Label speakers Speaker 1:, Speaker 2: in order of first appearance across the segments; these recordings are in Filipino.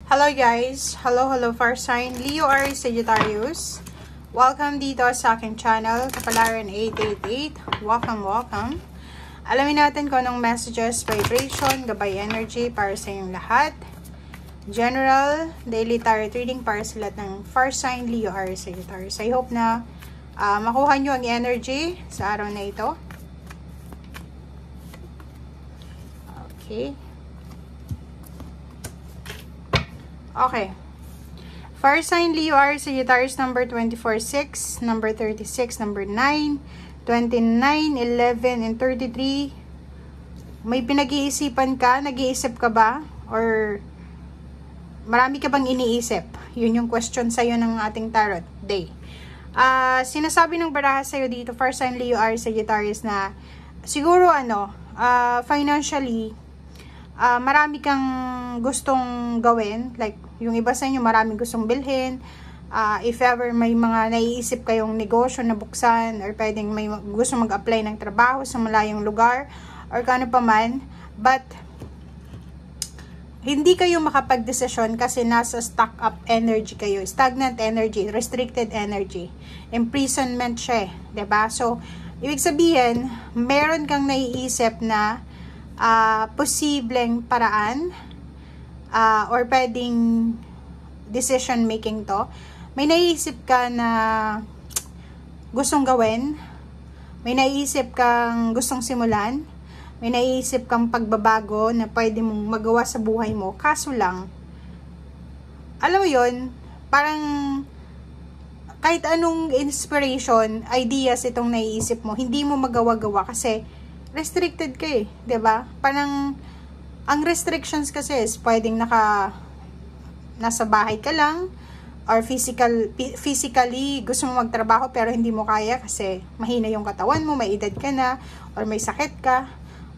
Speaker 1: Hello guys! Hello fire sign, Leo Aries Sagittarius. Welcome dito sa aking channel, Kapalaran 888. Welcome. Alamin natin kung anong messages, vibration, gabay energy para sa inyong lahat. General, daily tarot reading para sa lahat ng fire sign, Leo Aries Sagittarius. I hope na makuha nyo ang energy sa araw na ito. Okay. Fire sign Leo Aries Sagittarius, number 24-6, number 36, number 9, 29, 11, and 33. May pinag-iisipan ka? Nag-iisip ka ba? Or marami ka bang iniisip? Yun yung question sa'yo ng ating tarot day. Sinasabi ng baraha sa'yo dito, fire sign Leo Aries Sagittarius, na siguro financially, marami kang gustong gawin, like yung iba sa inyo maraming gustong bilhin. If ever may mga naiisip kayong negosyo na buksan, or pwedeng may gusto mag-apply ng trabaho sa malayong lugar or kano pa man, but hindi kayo makapag-desisyon kasi nasa stuck up energy kayo, stagnant energy, restricted energy, imprisonment siya, 'di ba? So ibig sabihin, meron kang naiisip na posibleng paraan or pwedeng decision making to. May naiisip ka na gustong gawin, may naiisip kang gustong simulan, may naiisip kang pagbabago na pwede mong magawa sa buhay mo, kaso lang, alam mo yun, parang kahit anong inspiration, ideas itong naiisip mo, hindi mo magawa-gawa kasi restricted ka eh, 'di ba? Parang ang restrictions kasi is pwedeng nasa bahay ka lang, or physically gusto mo magtrabaho pero hindi mo kaya kasi mahina yung katawan mo, may edad ka na, or may sakit ka,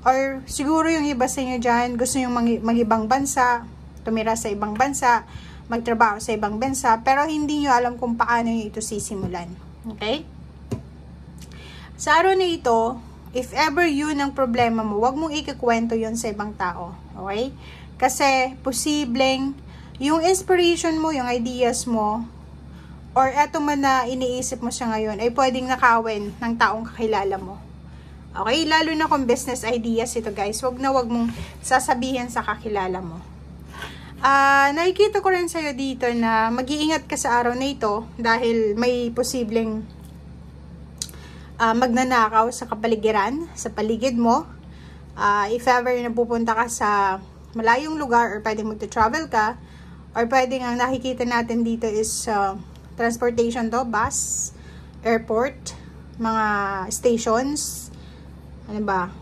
Speaker 1: or siguro yung iba sa inyo dyan gusto yung mag-ibang bansa, tumira sa ibang bansa, magtrabaho sa ibang bansa, pero hindi nyo alam kung paano nyo ito sisimulan. Okay? Sa araw na ito, if ever yun ang problema mo, wag mong ikikwento yun sa ibang tao. Okay? Kasi, posibleng, yung inspiration mo, yung ideas mo, or eto man na iniisip mo siya ngayon, ay pwedeng nakawin ng taong kakilala mo. Okay? Lalo na kung business ideas ito, guys. Wag mong sasabihin sa kakilala mo. Nakikita ko rin sa'yo dito na mag-iingat ka sa araw na ito dahil may posibleng magnanakaw sa kapaligiran, sa paligid mo. If ever napupunta ka sa malayong lugar, or pwedeng magta-travel ka, or pwedeng ang nakikita natin dito is transportation to, bus, airport, mga stations, ano ba?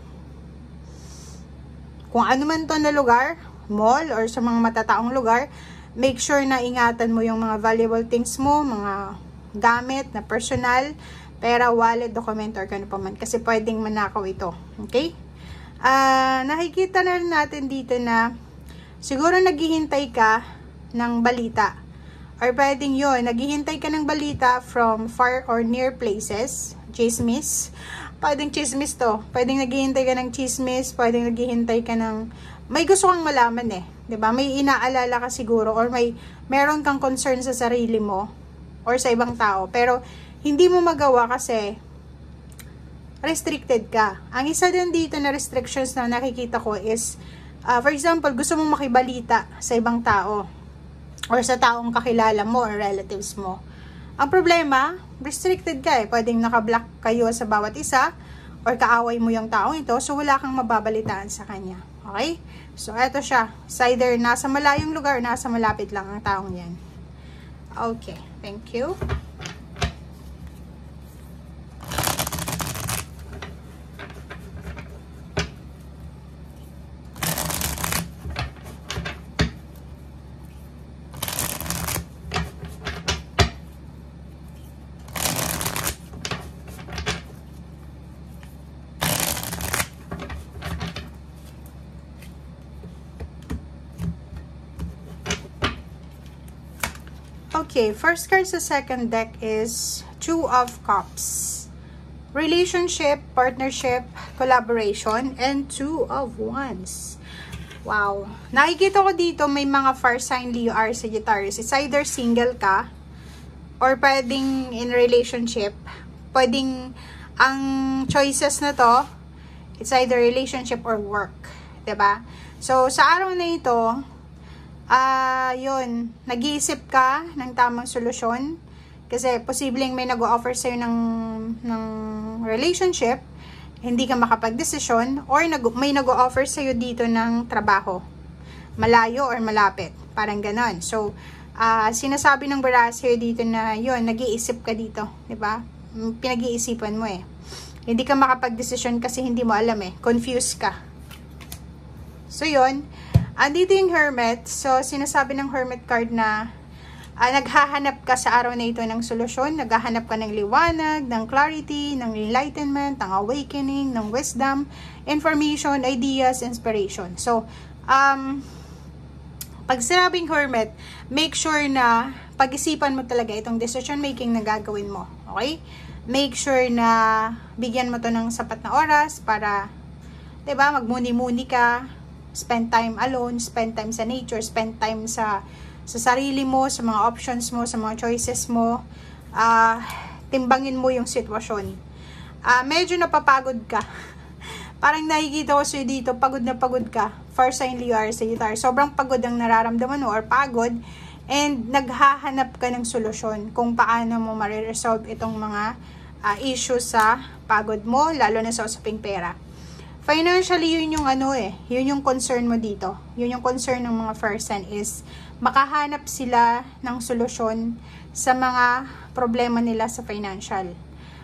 Speaker 1: Kung ano man to na lugar, mall, or sa mga matataong lugar, make sure na ingatan mo yung mga valuable things mo, mga gamit na personal, pera, wallet, dokumento, or kano pa man. Kasi pwedeng manakaw ito. Okay? Nakikita na rin natin dito na siguro naghihintay ka ng balita. Or pwedeng yun, naghihintay ka ng balita from far or near places. Chismis. Pwedeng chismis to. Pwedeng naghihintay ka ng chismis. Pwedeng naghihintay ka ng may gusto kang malaman eh. 'Di ba? May inaalala ka siguro, or meron kang concern sa sarili mo or sa ibang tao. Pero hindi mo magawa kasi restricted ka. Ang isa din dito na restrictions na nakikita ko is, for example, gusto mong makibalita sa ibang tao or sa taong kakilala mo or relatives mo. Ang problema, restricted ka eh. Pwedeng nakablock kayo sa bawat isa or kaaway mo yung taong ito, so wala kang mababalitaan sa kanya. Okay? So, eto siya. It's either nasa malayong lugar, nasa malapit lang ang taong yan. Okay. Thank you. Okay, first card sa second deck is Two of Cups. Relationship, partnership, collaboration, and Two of Wands. Wow. Nakikita ko dito may mga fire sign Leo or Sagittarius. It's either single ka or pwedeng in relationship. Pwedeng ang choices na to, it's either relationship or work. 'Di ba? So, sa araw na ito, yun, nag-iisip ka ng tamang solusyon. Kasi posibleng may nag-o-offer sa'yo ng relationship, hindi ka makapag-desisyon, or may nag-o-offer sa'yo dito ng trabaho. Malayo or malapit. Parang ganon. So, sinasabi ng Barajas sa'yo dito na yun, nag-iisip ka dito. 'Di ba? Pinag-iisipan mo eh. Hindi ka makapag-desisyon kasi hindi mo alam eh. Confused ka. So, yun. Andito yung Hermit. So, sinasabi ng Hermit card na naghahanap ka sa araw na ito ng solusyon. Naghahanap ka ng liwanag, ng clarity, ng enlightenment, ng awakening, ng wisdom, information, ideas, inspiration. So, pag sinabing Hermit, make sure na pag-isipan mo talaga itong decision making na gagawin mo. Okay? Make sure na bigyan mo to ng sapat na oras para, 'di ba, magmuni-muni ka. Spend time alone, spend time sa nature, spend time sa sarili mo, sa mga options mo, sa mga choices mo. Timbangin mo yung sitwasyon. Medyo napapagod ka. Parang nakikita ko sa'yo dito, pagod na pagod ka. Fire sign Leo or Sagittarius. Sobrang pagod ang nararamdaman mo or pagod. And naghahanap ka ng solusyon kung paano mo mariresolve itong mga issues sa pagod mo, lalo na sa usaping pera. Financially, yun yung yun yung concern mo dito. Yun yung concern ng mga fire sign is makahanap sila ng solusyon sa mga problema nila sa financial.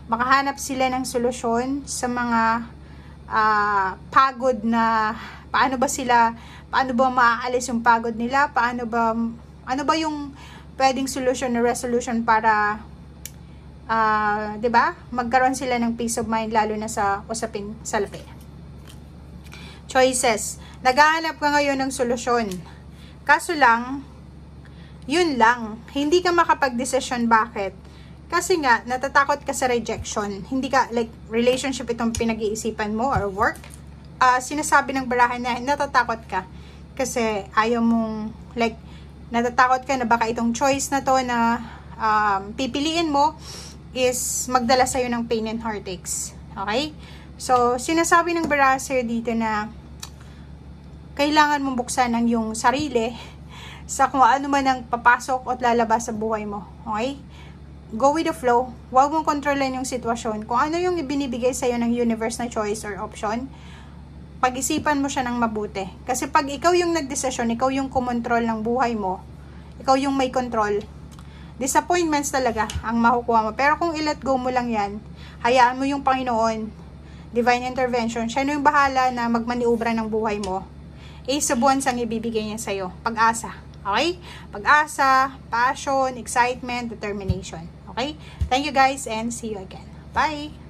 Speaker 1: Makahanap sila ng solusyon sa mga pagod na paano ba maaalis yung pagod nila, ano ba yung pwedeng solution na resolution para 'di ba? Magkaroon sila ng peace of mind lalo na sa usaping salapi. Choices. Naghahanap ka ngayon ng solusyon. Kaso lang, yun lang. Hindi ka makapag-desisyon. Bakit? Kasi nga, natatakot ka sa rejection. Hindi ka, like, relationship itong pinag-iisipan mo or work. Sinasabi ng barahan na natatakot ka. Kasi ayaw mong, like, natatakot ka na baka itong choice na to na pipiliin mo is magdala sa'yo ng pain and heartaches. Okay? So, sinasabi ng barahan sa'yo dito na kailangan mong buksan ang iyong sarili sa kung ano man ang papasok at lalabas sa buhay mo. Okay? Go with the flow. Huwag mong kontrolin yung sitwasyon. Kung ano yung ibinibigay sa'yo ng universe na choice or option, pag-isipan mo siya ng mabuti. Kasi pag ikaw yung nagdesisyon, ikaw yung kumontrol ng buhay mo, ikaw yung may control, disappointments talaga ang makukuha mo. Pero kung i-let go mo lang yan, hayaan mo yung Panginoon, divine intervention, siya na yung bahala na magmaniubra ng buhay mo. Sa buwan sang ibibigay niya sa'yo. Pag-asa. Okay? Pag-asa, passion, excitement, determination. Okay? Thank you guys and see you again. Bye!